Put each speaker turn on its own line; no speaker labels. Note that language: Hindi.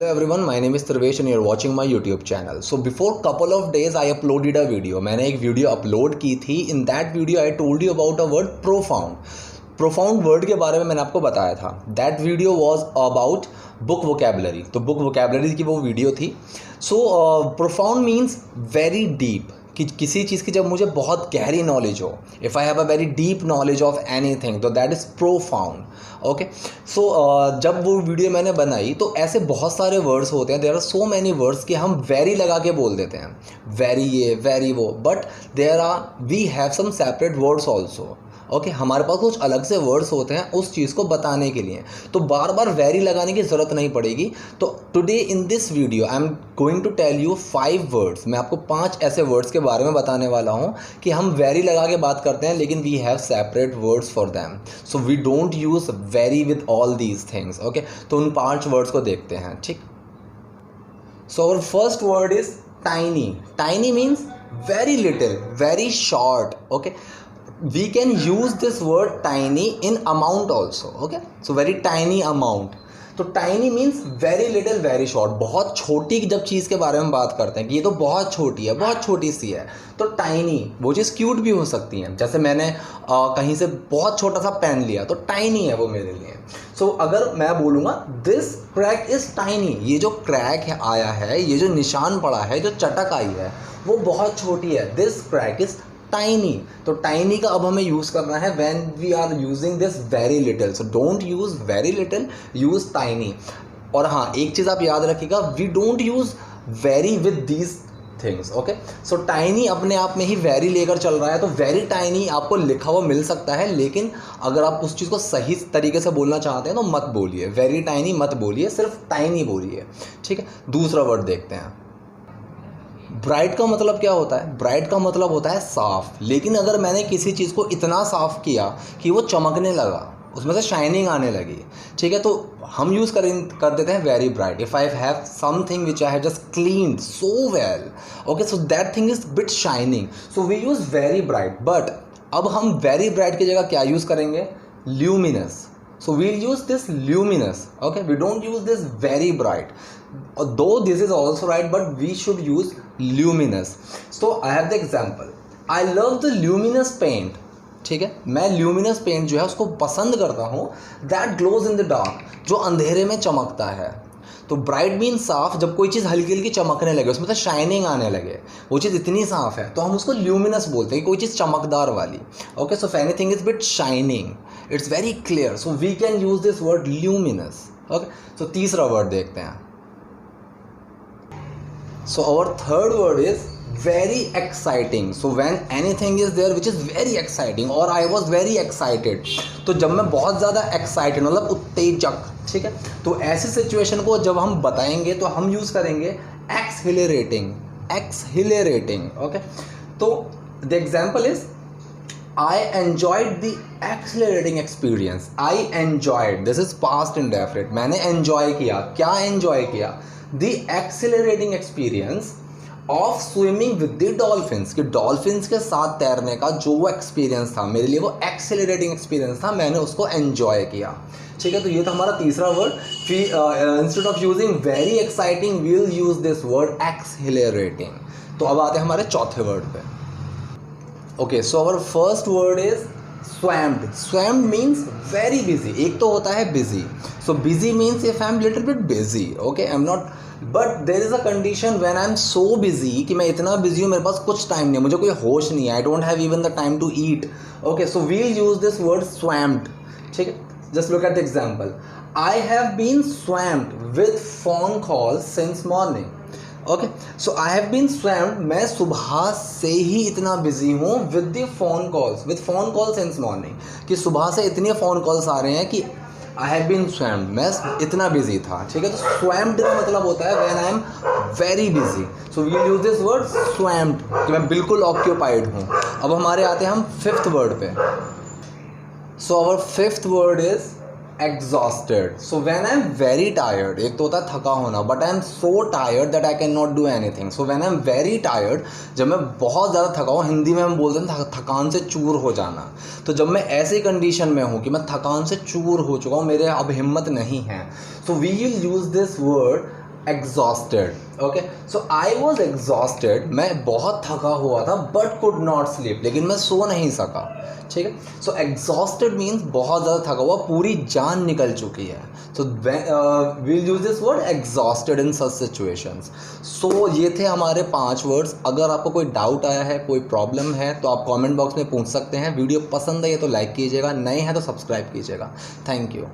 Hello everyone, my name is Trivesh and you're watching my YouTube channel. So before couple of days I uploaded a video. मैंने एक वीडियो अपलोड की थी. In that video I told you about a word profound. Profound word के बारे में मैंने आपको बताया था. That video was about book vocabulary. तो book vocabulary की वो वीडियो थी. So profound means very deep. कि किसी चीज़ की जब मुझे बहुत गहरी नॉलेज हो, if I have a very deep knowledge of anything, तो दैट इज़ प्रोफाउंड. ओके, सो जब वो वीडियो मैंने बनाई तो ऐसे बहुत सारे वर्ड्स होते हैं, there are so many words कि हम वेरी लगा के बोल देते हैं, वेरी ये वेरी वो, but there are we have some separate words also. Okay, हमारे पास कुछ अलग से वर्ड्स होते हैं उस चीज़ को बताने के लिए, तो बार बार वेरी लगाने की ज़रूरत नहीं पड़ेगी. तो today in this video I am going to tell you 5 words. मैं आपको 5 ऐसे वर्ड्स के बारे में बताने वाला हूँ कि हम वेरी लगा के बात करते हैं लेकिन we have separate words for them. So we don't use very with all these things. Okay, तो उन 5 वर्ड्स को देखते हैं. ठीक, so our first word is tiny. Tiny means very little, very short. Okay, we can use this word tiny in amount also. Okay, so very tiny amount. तो tiny means very little, very short. बहुत छोटी जब चीज़ के बारे में बात करते हैं कि ये तो बहुत छोटी है, बहुत छोटी सी है, तो tiny वो चीज़ क्यूट भी हो सकती है. जैसे मैंने कहीं से बहुत छोटा सा पेन लिया तो tiny है वो मेरे लिए. सो अगर मैं बोलूँगा दिस क्रैक इज़ टाइनी, ये जो क्रैक है आया है, ये जो निशान पड़ा है, जो चटक आई है, वो बहुत छोटी है. This crack is tiny. तो टाइनी का अब हमें यूज़ करना है when we are using this very little. So don't use very little, use tiny. और हाँ, एक चीज़ आप याद रखिएगा, we don't use very with these things. Okay, so tiny अपने आप में ही वेरी लेकर चल रहा है, तो वेरी टाइनी आपको लिखा हुआ मिल सकता है, लेकिन अगर आप उस चीज़ को सही तरीके से बोलना चाहते हैं तो मत बोलिए वेरी टाइनी, मत बोलिए, सिर्फ टाइनी बोलिए. ठीक है, दूसरा वर्ड देखते हैं. ब्राइट का मतलब क्या होता है? ब्राइट का मतलब होता है साफ. लेकिन अगर मैंने किसी चीज़ को इतना साफ किया कि वो चमकने लगा, उसमें से शाइनिंग आने लगी, ठीक है, तो हम यूज़ कर देते हैं very bright. If I have something which I have just cleaned so well, okay, so that thing is bit shining, so we use very bright. But अब हम वेरी ब्राइट की जगह क्या यूज़ करेंगे? Luminous. So we'll use this luminous. Okay, we don't use this very bright. Though this is also right, but we should use luminous. So I have the example. I love the luminous paint. ठीक है, मैं luminous paint जो है उसको पसंद करता हूँ. That glows in the dark, जो अंधेरे में चमकता है. तो ब्राइट मीन साफ. जब कोई चीज़ हल्की हल्की चमकने लगे, उसमें से शाइनिंग आने लगे, वो चीज़ इतनी साफ है तो हम उसको ल्यूमिनस बोलते हैं, कोई चीज़ चमकदार वाली. Okay, so anything is bit shining, it's very clear, so we can use this word luminous. Okay, so तीसरा वर्ड देखते हैं. So our third word is very exciting. So when anything is there which is very exciting, or I was very excited, तो जब मैं बहुत ज़्यादा excited मतलब उत्तेजक, ठीक है, तो ऐसी सिचुएशन को जब हम बताएंगे तो हम यूज़ करेंगे exhilarating. Exhilarating. Okay, तो the example is I enjoyed the exhilarating experience. I enjoyed, this is past indefinite. मैंने enjoy किया. क्या enjoy किया? The exhilarating experience of swimming with the dolphins, कि डॉल्फिन्स के साथ तैरने का जो वो एक्सपीरियंस था मेरे लिए, वो एक्सेलरेटिंग एक्सपीरियंस था, मैंने उसको एन्जॉय किया. ठीक है, तो ये था हमारा तीसरा word. Instead of using very exciting we will use this word accelerating. तो अब आते हैं हमारे चौथे वर्ड पे. Okay, so our first word is swamped. Swamped means very busy. एक तो होता है busy. So busy means if I am little bit busy, okay, I am not, but there is a condition when I am so busy कि मैं इतना बिजी हूँ, मेरे पास कुछ टाइम नहीं है, मुझे कोई होश नहीं है, I don't have even the time to eat. Okay, so we'll use this word swamped. ठीक है, just look at the example. I have been swamped with phone call since morning. Okay, so I have been swamped, मैं सुबह से ही इतना बिजी हूँ with the phone calls, with phone call since morning, कि सुबह से इतने फ़ोन कॉल्स आ रहे हैं कि आई हैव बीन स्वैम्ड, मैं इतना बिजी था. ठीक है, तो स्वैम्ड का मतलब होता है when I am very busy. So we use this word swamped, कि मैं बिल्कुल ऑक्यूपाइड हूँ. अब हमारे आते हैं हम फिफ्थ वर्ड पे. So our fifth word is exhausted. So when I am very tired, एक तो होता है थका होना, but I am so tired that I can not do anything. So when I am very tired, जब मैं बहुत ज़्यादा थका हूँ, हिंदी में हम बोलते हैं थकान से चूर हो जाना. तो जब मैं ऐसी कंडीशन में हूँ कि मैं थकान से चूर हो चुका हूँ, मेरे अब हिम्मत नहीं है, so we will use this word exhausted. Okay, so I was exhausted. मैं बहुत थका हुआ था बट कुड नॉट स्लीप, लेकिन मैं सो नहीं सका. ठीक है, सो एग्जॉस्टेड मीन्स बहुत ज़्यादा थका हुआ, पूरी जान निकल चुकी है. So we'll use this word exhausted in such situations. सो ये थे हमारे 5 वर्ड्स. अगर आपको कोई डाउट आया है, कोई प्रॉब्लम है, तो आप कमेंट बॉक्स में पूछ सकते हैं. वीडियो पसंद आई है तो लाइक कीजिएगा, नए हैं तो सब्सक्राइब कीजिएगा. Thank you.